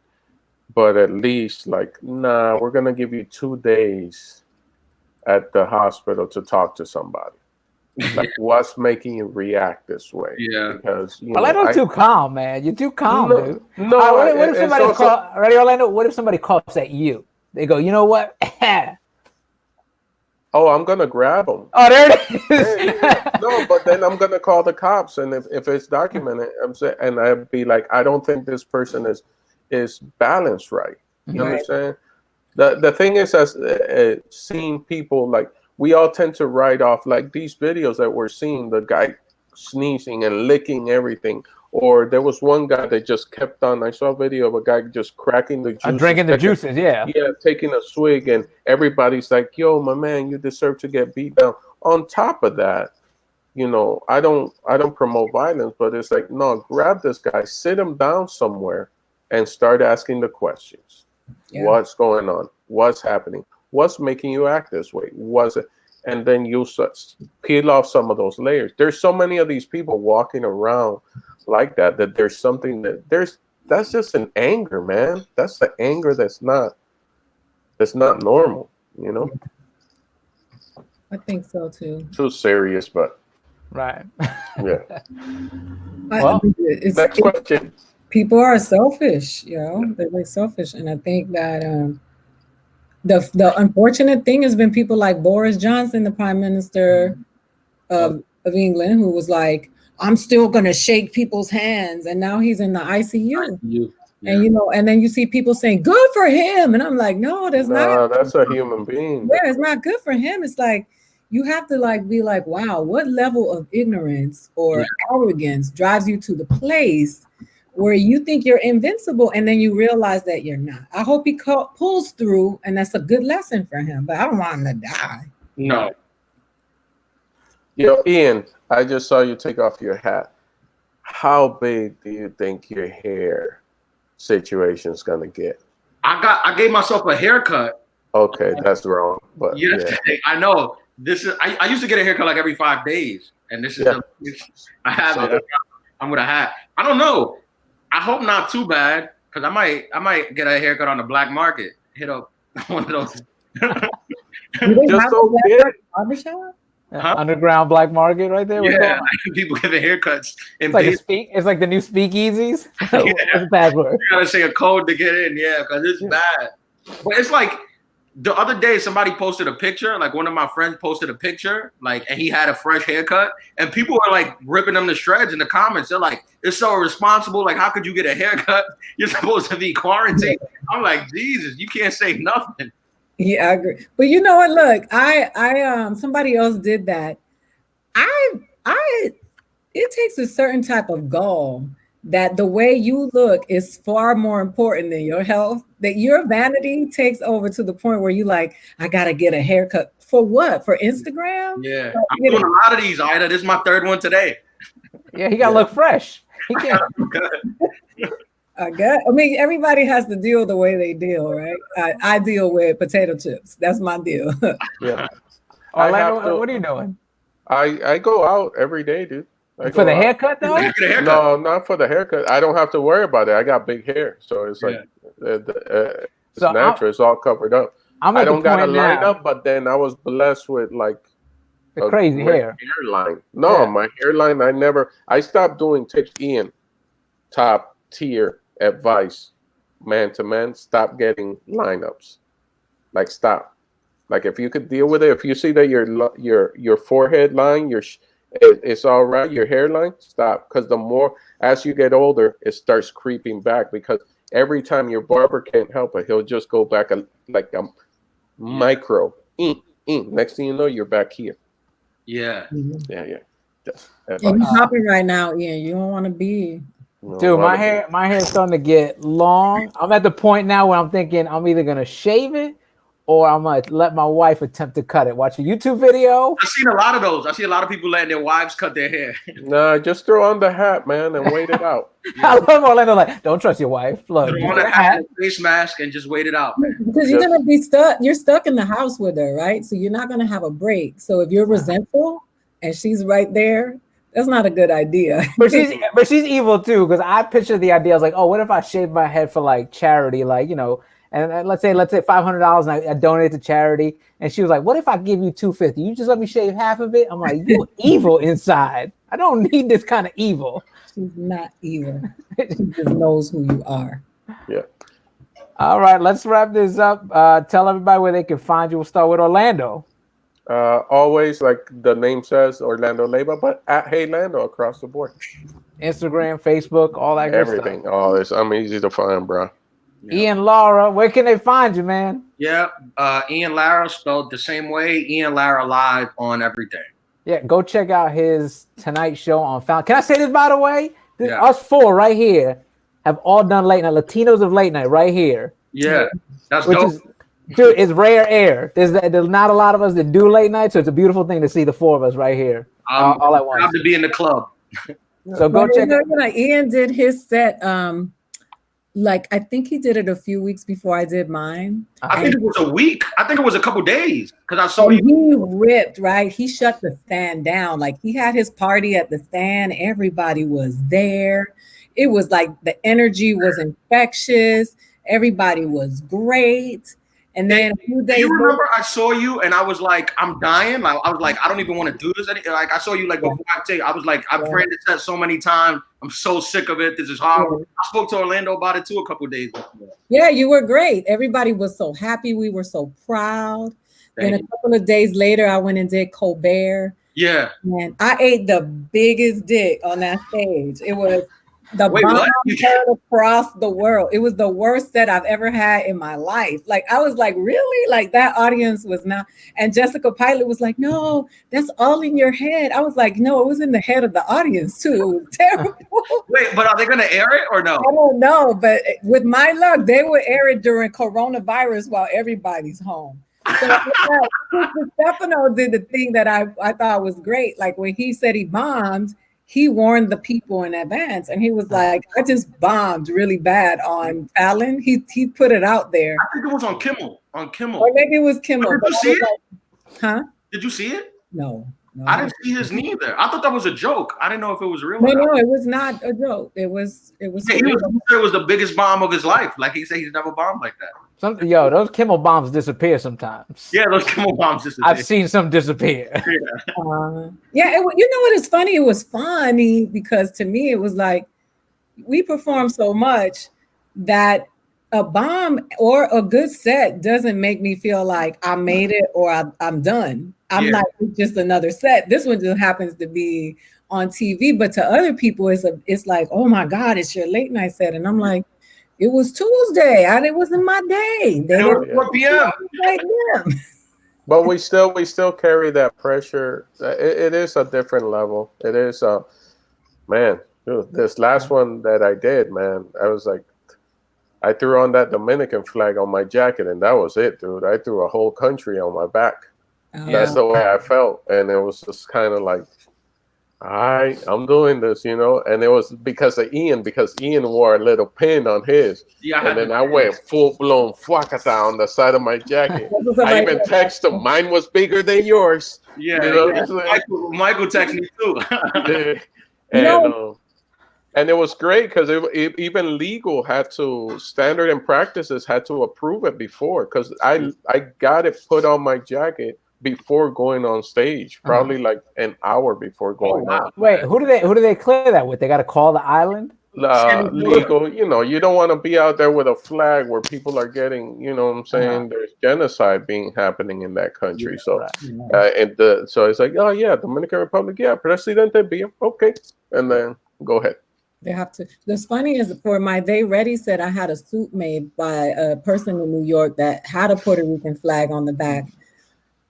Speaker 2: but at least like, nah, we're gonna give you 2 days at the hospital to talk to somebody. Like, what's making you react this way?
Speaker 4: Yeah,
Speaker 2: because
Speaker 1: Orlando's too calm, man. You're too calm, dude.
Speaker 2: No,
Speaker 1: what if somebody ready, Orlando? What if somebody coughs at you? They go, you know what?
Speaker 2: Oh, I'm gonna grab them.
Speaker 1: Oh, there it is.
Speaker 2: No, but then I'm gonna call the cops, and if it's documented, I'm saying, and I'd be like, I don't think this person is balanced right. You understand? The thing is, as seeing people, like, we all tend to write off like these videos that we're seeing, the guy sneezing and licking everything. Or there was one guy that just kept on. I saw a video of a guy just cracking the juices,
Speaker 1: drinking the juices,
Speaker 2: taking a swig, and everybody's like, "Yo, my man, you deserve to get beat down." On top of that, you know, I don't promote violence, but it's like, no, grab this guy, sit him down somewhere, and start asking the questions. Yeah. What's going on? What's happening? What's making you act this way? Was it? And then you peel off some of those layers. There's so many of these people walking around like that there's something that's just an anger, man. That's the anger that's not normal, you know.
Speaker 3: I think so too.
Speaker 2: Too serious, but
Speaker 1: right.
Speaker 2: Yeah.
Speaker 1: Well,
Speaker 2: next question.
Speaker 3: People are selfish, you know. They're like selfish, and I think that the unfortunate thing has been people like Boris Johnson, the Prime Minister of England, who was like, I'm still gonna shake people's hands, and now he's in the ICU. And you know, and then you see people saying, "Good for him," and I'm like, "No, that's
Speaker 2: a human being."
Speaker 3: Yeah, it's not good for him. It's like you have to like be like, "Wow, what level of ignorance or arrogance drives you to the place where you think you're invincible, and then you realize that you're not?" I hope he pulls through, and that's a good lesson for him. But I don't want him to die.
Speaker 4: No,
Speaker 2: Yo, Ian, I just saw you take off your hat. How big do you think your hair situation is gonna get?
Speaker 4: I gave myself a haircut.
Speaker 2: Okay, that's wrong, but
Speaker 4: yesterday.
Speaker 2: yeah.
Speaker 4: I know. This is I used to get a haircut like every 5 days, and this is I have it. I'm with a hat. I don't know. I hope not too bad, because I might get a haircut on the black market. Hit up one of those.
Speaker 2: Just don't get
Speaker 3: barbershop?
Speaker 1: Underground black market right there.
Speaker 4: Yeah, people giving haircuts.
Speaker 1: It's like the new speakeasies. What's the password?
Speaker 4: You gotta say a code to get in, because it's bad. But it's like the other day somebody posted a picture, like one of my friends posted a picture, like, and he had a fresh haircut, and people were like ripping them to shreds in the comments. They're like, "It's so irresponsible. Like, how could you get a haircut? You're supposed to be quarantined." I'm like, Jesus, you can't say nothing.
Speaker 3: Yeah, I agree. But you know what? Look, I somebody else did that. It takes a certain type of gall that the way you look is far more important than your health. That your vanity takes over to the point where you like, I gotta get a haircut for what? For Instagram?
Speaker 4: Yeah, I'm doing a lot of these, Ida. This is my third one today.
Speaker 1: Yeah, he gotta look fresh. He can't.
Speaker 3: I mean, everybody has to deal the way they deal, right? I deal with potato chips. That's my deal.
Speaker 2: Yeah.
Speaker 1: Orlando, what are you doing?
Speaker 2: I go out every day, dude.
Speaker 1: For the haircut, though?
Speaker 2: No, not for the haircut. I don't have to worry about it. I got big hair, so it's like it's natural. It's all covered up. I don't got a lineup, but then I was blessed with like
Speaker 1: a crazy
Speaker 2: hairline. No, my hairline. I stopped doing Ian top tier advice, man to man. Stop getting lineups. Like stop. Like if you could deal with it, if you see that your forehead line, it's all right, your hairline, stop. Because the more as you get older, it starts creeping back. Because every time your barber can't help it, he'll just go back like a micro. Next thing you know, you're back here.
Speaker 4: Yeah.
Speaker 2: Yeah.
Speaker 3: And you're popping right now, Ian. You don't want to be.
Speaker 1: Dude, my hair's starting to get long. I'm at the point now where I'm thinking I'm either gonna shave it or I'm gonna let my wife attempt to cut it. Watch a YouTube video.
Speaker 4: I've seen a lot of those. I see a lot of people letting their wives cut their hair.
Speaker 2: Nah, just throw on the hat, man, and wait it out.
Speaker 1: I love Orlando. Like, don't trust your wife. Look,
Speaker 4: throw on a hat, face mask, and just wait it out, man.
Speaker 3: Because you're gonna be stuck. You're stuck in the house with her, right? So you're not gonna have a break. So if you're resentful and she's right there, that's not a good idea.
Speaker 1: But she's evil too, because I pictured the idea. I was like, oh, what if I shave my head for like charity, like, you know, and let's say $500 and I donate it to charity. And she was like, what if I give you $250? You just let me shave half of it? I'm like, you evil inside. I don't need this kind of evil.
Speaker 3: She's not evil. She just knows who you are.
Speaker 2: Yeah.
Speaker 1: All right, let's wrap this up. Tell everybody where they can find you. We'll start with Orlando.
Speaker 2: Always, like the name says, Orlando Leyva, but at Hey Lando across the board.
Speaker 1: Instagram, Facebook, all that good stuff.
Speaker 2: Everything. All this. I'm easy to find, bro.
Speaker 1: Yeah. Ian Lara, where can they find you, man?
Speaker 4: Yeah, Ian Lara, spelled the same way. Ian Lara live on everything.
Speaker 1: Yeah, go check out his Tonight Show on Found. Can I say this, by the way? Us four right here have all done late night. Latinos of late night right here.
Speaker 4: Yeah, that's dope.
Speaker 1: Dude, it's rare air. There's not a lot of us that do late night, so it's a beautiful thing to see the four of us right here. All at once.
Speaker 4: Proud to be in the club.
Speaker 1: So go check it.
Speaker 3: Ian did his set. Like I think he did it a few weeks before I did mine.
Speaker 4: I think it was a week. I think it was a couple days because I saw you.
Speaker 3: He ripped, right? He shut the stand down. Like he had his party at the stand. Everybody was there. It was like the energy was infectious. Everybody was great. And then a few days.
Speaker 4: You remember I saw you and I was like, I'm dying. Like I was like, I don't even want to do this. Like I saw you like before I was like, I've prayed this set so many times. I'm so sick of it. This is horrible. Yeah. I spoke to Orlando about it too a couple of days before.
Speaker 3: Yeah, you were great. Everybody was so happy. We were so proud. Then a couple of days later, I went and did Colbert.
Speaker 4: Yeah.
Speaker 3: And I ate the biggest dick on that stage. It was the bomb heard across the world. It was the worst set I've ever had in my life. Like I was like, really? Like that audience was not. And Jessica Pilot was like, no, that's all in your head. I was like, no, it was in the head of the audience too. It was terrible.
Speaker 4: Wait, but are they gonna air it or no?
Speaker 3: I don't know, but with my luck, they would air it during coronavirus while everybody's home. So Stefano did the thing that I thought was great. Like when he said he bombed, he warned the people in advance, and he was like, "I just bombed really bad on Fallon." He put it out there.
Speaker 4: I think it was on Kimmel.
Speaker 3: Or maybe it was Kimmel.
Speaker 4: Did you see it?
Speaker 3: Huh?
Speaker 4: Did you see it?
Speaker 3: No.
Speaker 4: I didn't see his neither. I thought that was a joke. I didn't know if it was real.
Speaker 3: No, it was not a joke. It was.
Speaker 4: He said it was the biggest bomb of his life. Like he said, he's never bombed like that.
Speaker 1: Those Kimmel bombs disappear sometimes.
Speaker 4: Yeah, those Kimmel bombs disappear.
Speaker 1: I've seen some disappear.
Speaker 3: Yeah, you know what is funny? It was funny because to me it was like we perform so much that a bomb or a good set doesn't make me feel like I made it or I'm done. I'm like, it's just another set. This one just happens to be on TV, but to other people, it's like, oh my God, it's your late night set, and I'm like, it was Tuesday, and it wasn't my day. They
Speaker 4: was 4 p.m.
Speaker 3: Like them.
Speaker 2: But we still carry that pressure. It is a different level. It is man. Dude, this last one that I did, man, I was like, I threw on that Dominican flag on my jacket, and that was it, dude. I threw a whole country on my back. That's the way I felt, and it was just kind of like, all right, I'm doing this, you know. And it was because of Ian, because Ian wore a little pin on his, and then I went full blown fuakata on the side of my jacket. I even texted him, mine was bigger than yours.
Speaker 4: Yeah,
Speaker 2: you know?
Speaker 4: Michael texted me too.
Speaker 2: And it was great because even legal standard and practices had to approve it before, because I got it put on my jacket before going on stage, probably like an hour before going on.
Speaker 1: Wait, who do they clear that with? They got to call the island?
Speaker 2: Legal, you know, you don't want to be out there with a flag where people are getting, you know what I'm saying, there's genocide happening in that country. So so it's like, oh yeah, Dominican Republic, yeah, Presidente Villa, okay, and then go ahead.
Speaker 3: They have to. What's funny is for my They Ready set, I had a suit made by a person in New York that had a Puerto Rican flag on the back,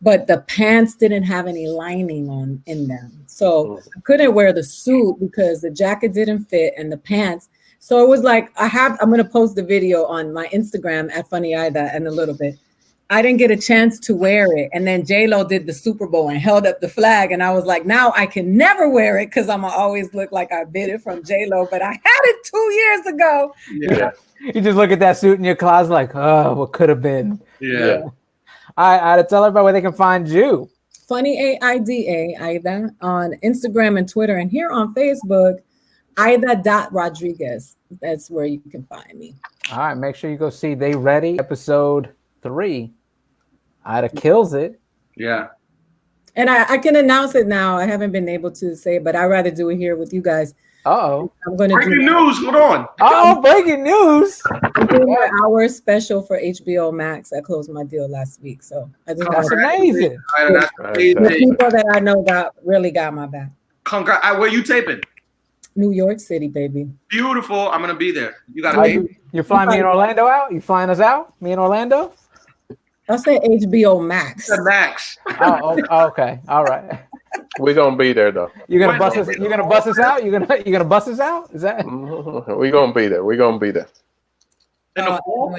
Speaker 3: but the pants didn't have any lining in them. So I couldn't wear the suit because the jacket didn't fit and the pants. So it was like, I'm going to post the video on my Instagram at Funny Ida in a little bit. I didn't get a chance to wear it. And then J-Lo did the Super Bowl and held up the flag. And I was like, now I can never wear it because I'm going to always look like I bid it from J-Lo. But I had it 2 years ago.
Speaker 2: Yeah.
Speaker 1: You just look at that suit in your closet like, oh, what could have been.
Speaker 2: Yeah.
Speaker 1: I had to tell everybody where they can find you.
Speaker 3: Funny Ida on Instagram and Twitter, and here on Facebook, Ida.Rodriguez. That's where you can find me.
Speaker 1: All right, make sure you go see They Ready episode 3. Ida kills it.
Speaker 4: Yeah.
Speaker 3: And I can announce it now. I haven't been able to say it, but I'd rather do it here with you guys.
Speaker 1: Uh-oh.
Speaker 3: I'm going to
Speaker 4: breaking news. Hold on.
Speaker 1: Oh, breaking news.
Speaker 3: I'm doing an hour special for HBO Max. I closed my deal last week. So I just
Speaker 1: that's amazing.
Speaker 3: The people that I know really got my back.
Speaker 4: Congrats. Where you taping?
Speaker 3: New York City, baby.
Speaker 4: Beautiful. I'm going to be there. You got to pay.
Speaker 1: You're flying me and Orlando out? You flying us out? Me and Orlando?
Speaker 3: I said HBO Max.
Speaker 4: Max.
Speaker 1: Oh, okay. All right.
Speaker 2: We're gonna be there though.
Speaker 1: You're gonna bust us. You're gonna bust us out. You're gonna bust us out. Is that?
Speaker 2: We're gonna be there. We're gonna be there.
Speaker 4: In the fall,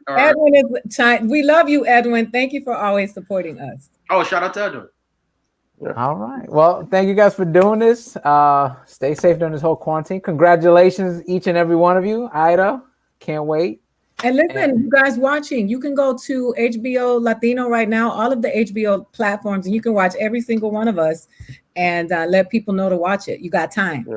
Speaker 3: Edwin is. We love you, Edwin. Thank you for always supporting us.
Speaker 4: Oh, shout out to Edwin.
Speaker 2: Yeah.
Speaker 1: All right. Well, thank you guys for doing this. Stay safe during this whole quarantine. Congratulations, each and every one of you. Ida, can't wait.
Speaker 3: And listen, you guys watching, you can go to HBO Latino right now, all of the HBO platforms, and you can watch every single one of us and let people know to watch it. You got time.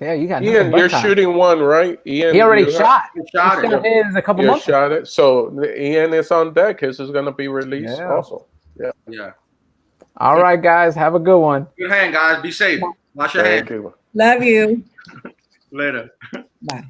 Speaker 1: Yeah, you got
Speaker 2: Ian, you're time. Shooting one, right? Ian,
Speaker 1: he already shot. He
Speaker 4: shot
Speaker 1: it a couple months
Speaker 2: ago. Shot it. So Ian is on deck. His is going to be released also.
Speaker 4: Yeah.
Speaker 1: All right, guys. Have a good one.
Speaker 4: Good hand, guys. Be safe. Wash your hands.
Speaker 3: Love you.
Speaker 4: Later.
Speaker 3: Bye.